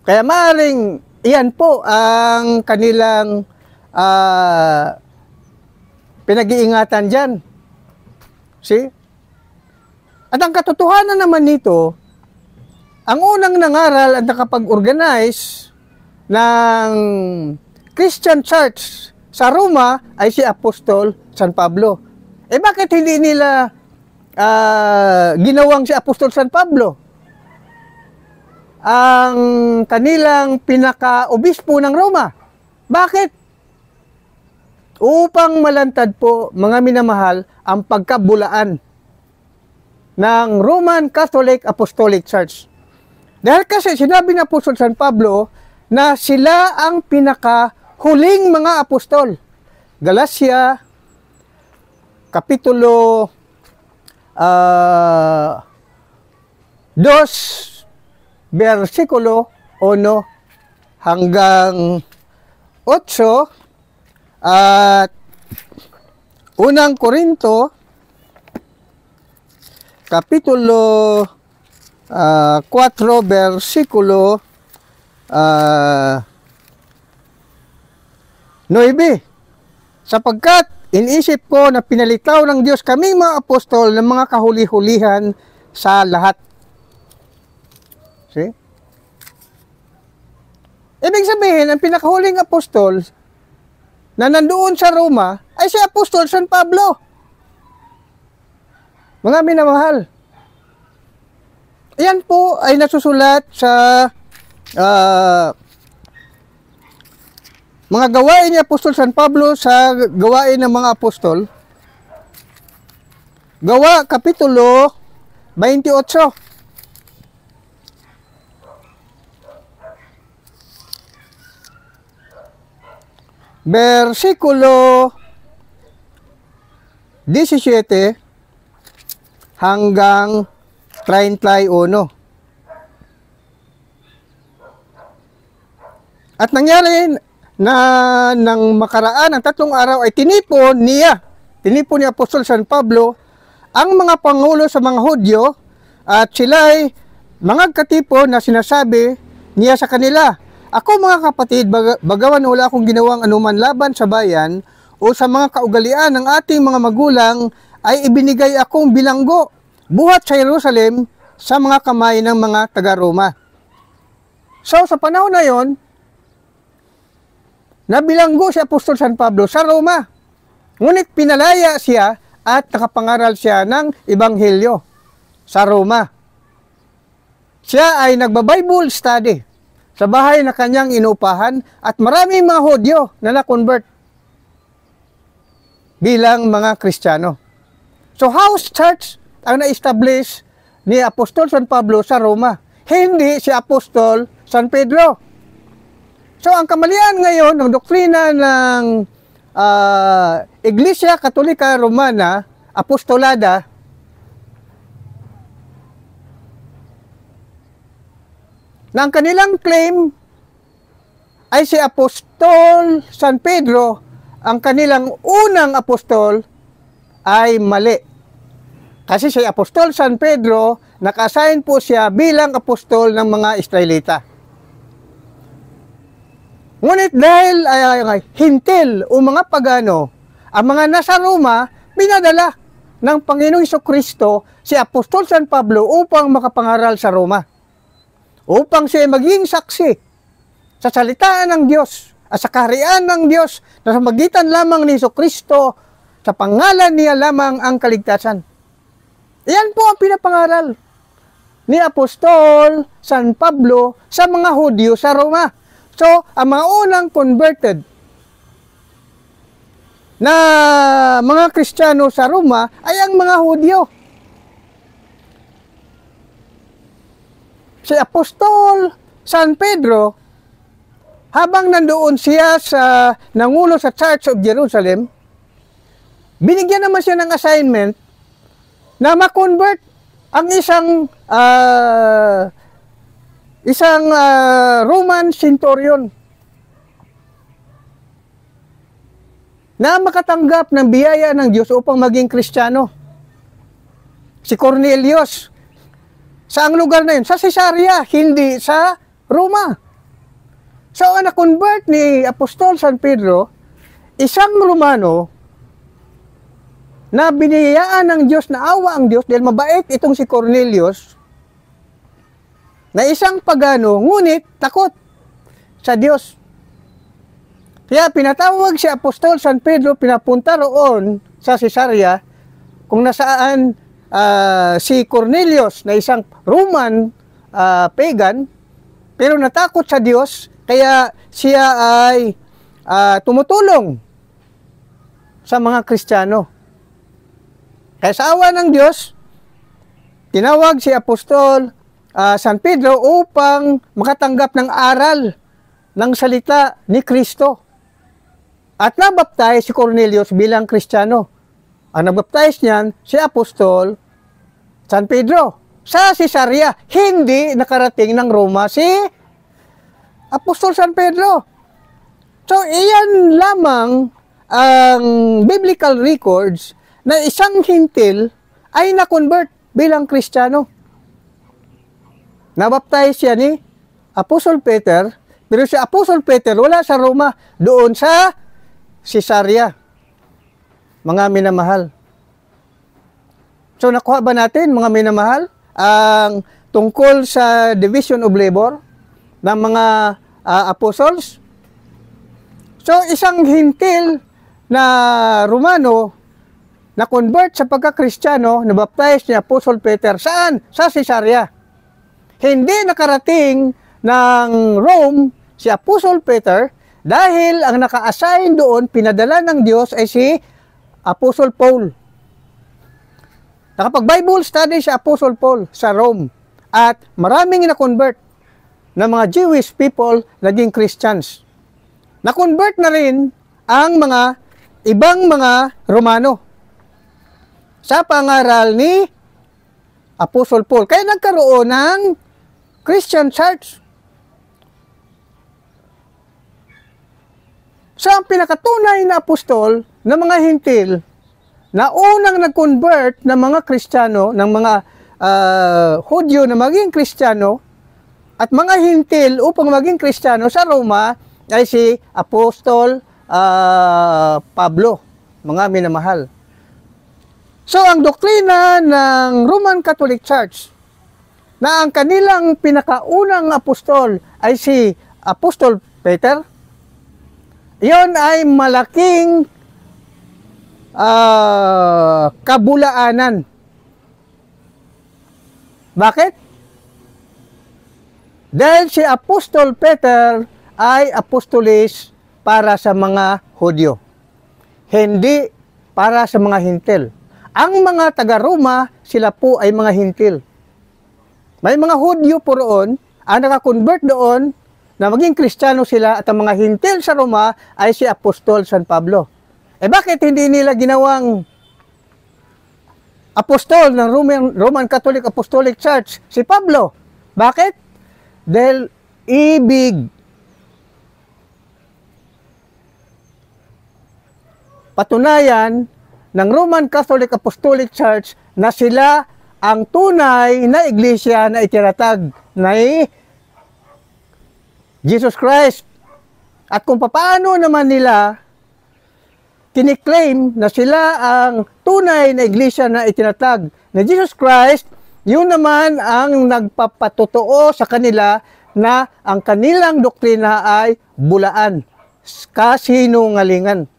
Kaya maaaring iyan po ang kanilang pinag-iingatan dyan. See? At ang katotohanan naman nito, ang unang nangaral at nakapag-organize ng Christian Church sa Roma ay si Apostol San Pablo. Bakit hindi nila ginawang si Apostol San Pablo ang kanilang pinaka-obispo ng Roma? Bakit? Upang malantad po, mga minamahal, ang pagkabulaan ng Roman Catholic Apostolic Church. Dahil kasi sinabi ng Apostol San Pablo na sila ang pinaka-huling mga apostol. Galacia, Kapitulo 2, versikulo 1 hanggang 8 at unang Korinto, Kapitulo 4, versikulo 9. Sapagkat inisip ko na pinalitaw ng Diyos kaming mga apostol ng mga kahuli-hulihan sa lahat. See? Ibig sabihin, ang pinakahuling apostol na nandoon sa Roma ay si Apostol San Pablo. Mga minamahal, yan po ay nasusulat sa mga gawain ni Apostol San Pablo sa gawain ng mga apostol. Gawa, Kapitulo 28. Versikulo 17 hanggang 31. At nangyari na nang makaraan ng 3 araw ay tinipon ni Apostol San Pablo ang mga pangulo sa mga Hudyo at sila ay mga katipon na sinasabi niya sa kanila, "Ako mga kapatid, bagawan wala akong ginawang anuman laban sa bayan o sa mga kaugalian ng ating mga magulang, ay ibinigay akong bilanggo buhat sa Jerusalem sa mga kamay ng mga taga-Roma." So sa panahon na yon, nabilanggo si Apostol San Pablo sa Roma. Ngunit pinalaya siya at nakapangaral siya ng Ebanghelyo sa Roma. Siya ay nagba-Bible study sa bahay na kanyang inuupahan at maraming mga Hudyo na na-convert bilang mga Kristiyano. So house church ang na-establish ni Apostol San Pablo sa Roma, hindi si Apostol San Pedro. So ang kamalian ngayon ng doktrina ng Iglesia Katolika Romana Apostolada na ang kanilang claim ay si Apostol San Pedro, ang kanilang unang apostol, ay mali. Kasi si Apostol San Pedro, naka-assign po siya bilang apostol ng mga Israelita. Ngunit dahil hintil o mga pagano, ang mga nasa Roma, pinadala ng Panginoong Hesukristo si Apostol San Pablo upang makapangaral sa Roma. Upang siya maging saksi sa salitaan ng Diyos at sa kaharian ng Diyos na sa magitan lamang ni Hesukristo, sa pangalan niya lamang ang kaligtasan. Iyan po ang pinapangaral ni Apostol San Pablo sa mga Hudyo sa Roma. So, ang mga unang converted na mga Kristiyano sa Roma ay ang mga Hudyo. Si Apostol San Pedro, habang nandoon siya sa nangulo sa Church of Jerusalem, binigyan naman siya ng assignment na ma-convert ang isang Roman centurion na makatanggap ng biyaya ng Diyos upang maging Kristiyano. Si Cornelius. Saang lugar na yun? Sa Cesarea, hindi sa Roma. So, ang na-convert ni Apostol San Pedro, isang Romano na biniyayaan ng Diyos, na awa ang Diyos, dahil mabait itong si Cornelius, na isang pagano, ngunit takot sa Diyos. Kaya pinatawag si Apostol San Pedro, pinapunta roon sa Cesarea, kung nasaan si Cornelius na isang Roman pagan, pero natakot sa Diyos, kaya siya ay tumutulong sa mga Kristiyano. Kaya sa awa ng Diyos, tinawag si Apostol San Pedro upang makatanggap ng aral ng salita ni Kristo. At nabaptize si Cornelius bilang Kristiyano. Ang nabaptize niyan si Apostol San Pedro sa Cesarea. Hindi nakarating ng Roma si Apostol San Pedro. So, iyan lamang ang biblical records na isang hintil ay na-convert bilang Kristiyano. Nabaptize siya ni Apostol Peter, pero si Apostol Peter wala sa Roma, doon sa Cesarea. Mga minamahal. So, nakuha ba natin, mga minamahal, ang tungkol sa division of labor ng mga apostles? So, isang hintil na Romano na convert sa pagka-Kristiyano, nabaptize ni Apostol Peter. Saan? Sa Cesarea. Hindi nakarating ng Rome si Apostol Peter dahil ang naka-assign doon, pinadala ng Diyos ay si Apostol Paul. Nakapag-Bible study si Apostol Paul sa Rome at maraming na-convert na mga Jewish people naging Christians. Na-convert na rin ang mga ibang mga Romano sa pangaral ni Apostol Paul. Kaya nagkaroon ng Christian Church. So, ang pinakatunay na apostol ng mga hintil na unang nag-convert ng mga Kristiyano, ng mga Hudyo na maging Kristiyano at mga hintil upang maging Kristiyano sa Roma ay si Apostol Pablo, mga minamahal. So, ang doktrina ng Roman Catholic Church na ang kanilang pinakaunang apostol ay si Apostol Peter, iyon ay malaking kabulaanan. Bakit? Dahil si Apostol Peter ay apostolis para sa mga Hudyo, hindi para sa mga hintil. Ang mga taga-Roma, sila po ay mga hintil. May mga Hudyo po roon, ang nakakonvert doon, na maging Kristiyano sila, at ang mga hintil sa Roma ay si Apostol San Pablo. Eh bakit hindi nila ginawang apostol ng Roman Catholic Apostolic Church si Pablo? Bakit? Dahil ibig. Patunayan ng Roman Catholic Apostolic Church na sila ang tunay na iglesia na itinatag ni Jesus Christ. At kung paano naman nila kiniklaim na sila ang tunay na iglesia na itinatag ni Jesus Christ, yun naman ang nagpapatotoo sa kanila na ang kanilang doktrina ay bulaan, kasinungalingan.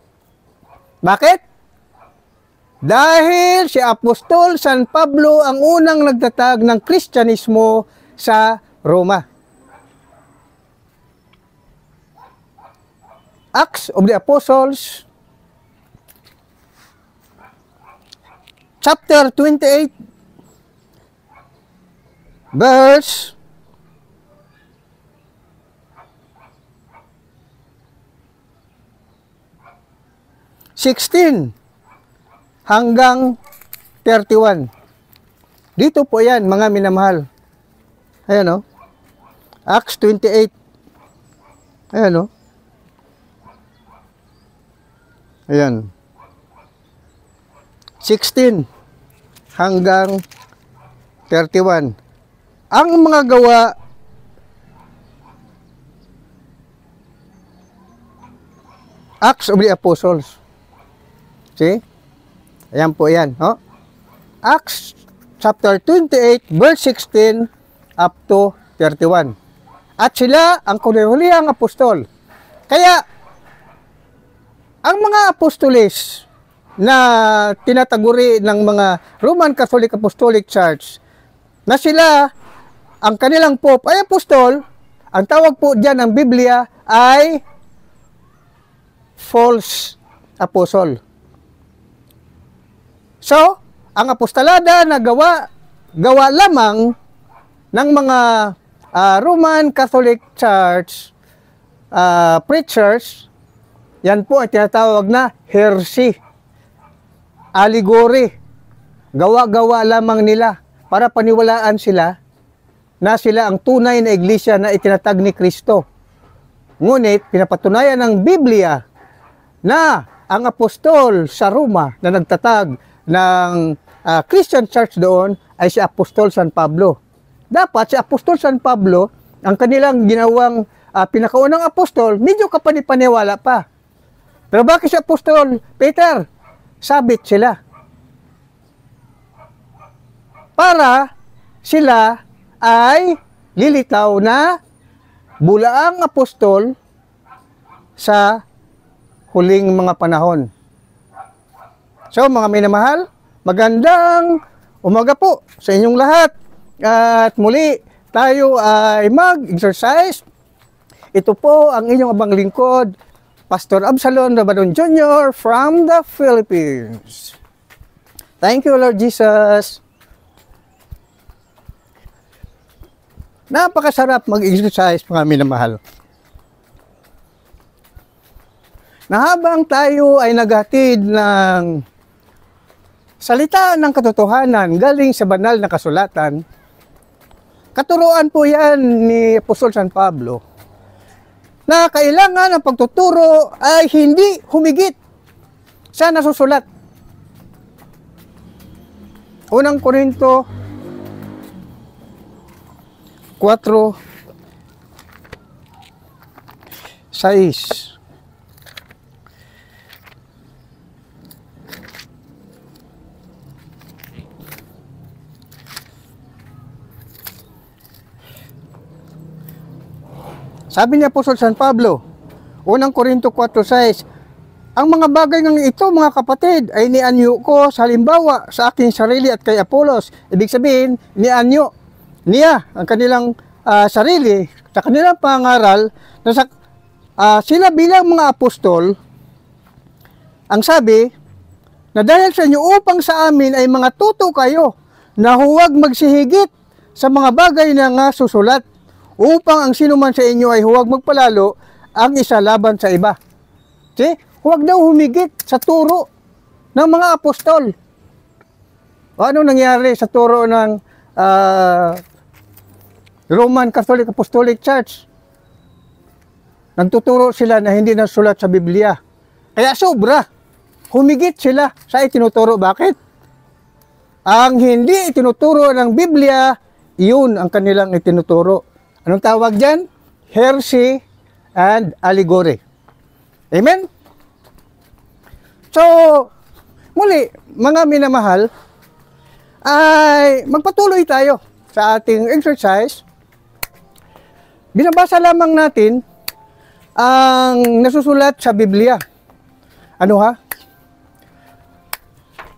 Bakit? Dahil si Apostol San Pablo ang unang nagtatag ng Kristyanismo sa Roma. Acts of the Apostles, chapter 28, verse 16 hanggang 31. Dito po yan, mga minamahal. Ayan o. Acts 28. Ayan o. Ayan. 16 hanggang 31. Ang mga gawa Acts of the Apostles. See? Ayan po yan. No? Acts chapter 28 verse 16 up to 31. At sila ang kunihulihang apostol. Kaya, ang mga apostolis na tinataguri ng mga Roman Catholic Apostolic Church na sila, ang kanilang pope ay apostol, ang tawag po dyan ng Biblia ay false apostle. So, ang apostolada na gawa lamang ng mga Roman Catholic Church preachers, yan po ay tinatawag na heresy, allegory, gawa-gawa lamang nila para paniwalaan sila na sila ang tunay na iglesia na itinatag ni Kristo. Ngunit, pinapatunayan ng Biblia na ang apostol sa Roma na nagtatag ng Christian Church doon ay si Apostol San Pablo. Dapat si Apostol San Pablo, ang kanilang ginawang pinakaunang apostol, medyo kapanipaniwala pa. Pero bakit si Apostol Peter? Sabit sila. Para sila ay lilitaw na bulaang apostol sa huling mga panahon. So mga minamahal, magandang umaga po sa inyong lahat. At muli tayo ay mag-exercise. Ito po ang inyong abang lingkod, Pastor Absalon Rabadon Jr. from the Philippines. Thank you, Lord Jesus. Napakasarap mag-exercise, mga minamahal. Na habang tayo ay naghatid ng salita ng katotohanan galing sa banal na kasulatan, katuruan po yan ni Apostol San Pablo na kailangan ang pagtuturo ay hindi humigit sa nasusulat. Unang Korinto 4:6. Sabi ni Apostol San Pablo, unang Korinto 4:6, ang mga bagay ng ito, mga kapatid, ay nianyo ko sa halimbawa sa aking sarili at kay Apolos. Ibig sabihin, nianyo niya ang kanilang sarili sa kanilang pangaral na sila bilang mga apostol, ang sabi, na dahil sa inyo upang sa amin ay mga tuto kayo na huwag magsihigit sa mga bagay na nga susulat, upang ang sino man sa inyo ay huwag magpalalo ang isa laban sa iba. See? Huwag daw humigit sa turo ng mga apostol. Ano nangyari sa turo ng Roman Catholic Apostolic Church? Nagtuturo sila na hindi nasulat sa Biblia. Kaya sobra. Humigit sila sa itinuturo. Bakit? Ang hindi itinuturo ng Biblia, iyon ang kanilang itinuturo. Anong tawag dyan? Heresy and allegory. Amen? So, muli, mga minamahal, ay magpatuloy tayo sa ating exercise. Binabasa lamang natin ang nasusulat sa Biblia. Ano ha?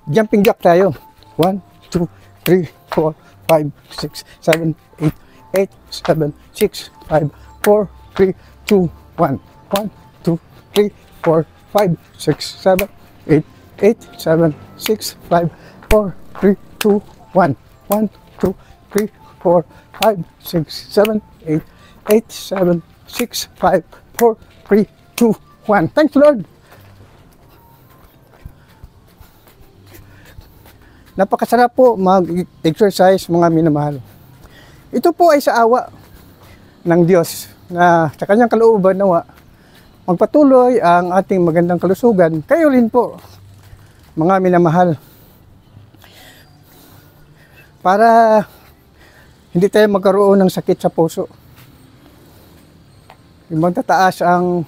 Jumping jack tayo. 1, 2, 3, 4, 5, 6, 7, 8, 8, 7, 6, 5, 4, 3, 2, 1. 1, 2, 3, 4, 5, 6, 7, 8, 8, 7, 6, 5, 4, 3, 2, 1. 1, 2, 3, 4, 5, 6, 7, 8, 8, 7, 6, 5, 4, 3, 2, 1. Thanks, Lord. Napakasarap po mag-exercise, mga minamahal. Ito po ay sa awa ng Diyos na sa kanyang kalooban nawa magpatuloy ang ating magandang kalusugan. Kayo rin po, mga minamahal. Para hindi tayo magkaroon ng sakit sa puso. Yung magtataas ang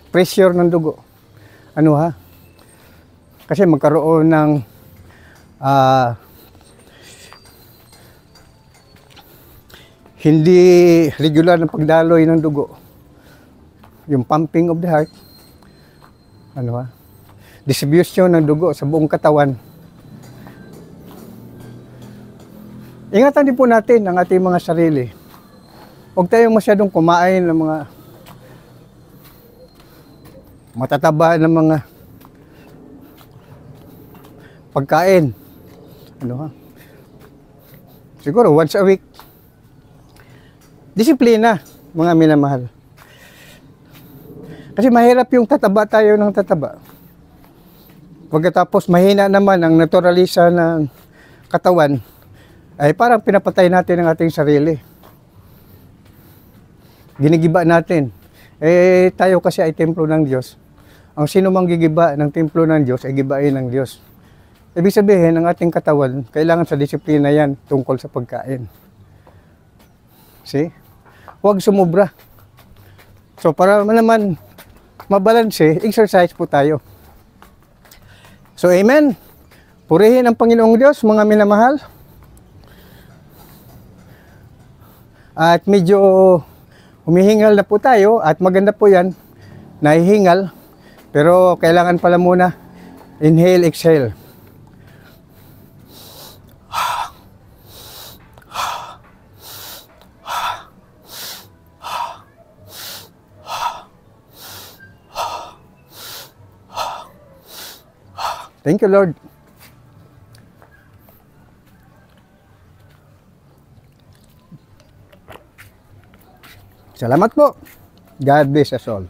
pressure ng dugo. Ano ha? Kasi magkaroon ng hindi regular na pagdaloy ng dugo. Yung pumping of the heart. Ano ha? Distribution ng dugo sa buong katawan. Ingatan din po natin ang ating mga sarili. Huwag tayong masyadong kumain ng mga matataba ng mga pagkain. Ano ha? Siguro once a week. Disiplina, mga minamahal. Kasi mahirap yung tataba tayo ng tataba. Pagkatapos mahina naman ang naturalisa ng katawan, ay parang pinapatay natin ang ating sarili. Ginigiba natin. Tayo kasi ay templo ng Diyos. Ang sino mang gigiba ng templo ng Diyos ay gibain ng Diyos. Ibig sabihin, ang ating katawan, kailangan sa disiplina yan tungkol sa pagkain. See? Huwag sumubra. So, para naman mabalanse, exercise po tayo. So, amen. Purihin ang Panginoong Diyos, mga minamahal. At medyo humihingal na po tayo at maganda po yan, nahihingal. Pero kailangan pala muna, inhale, exhale. Thank you, Lord. Salamat po. God bless us all.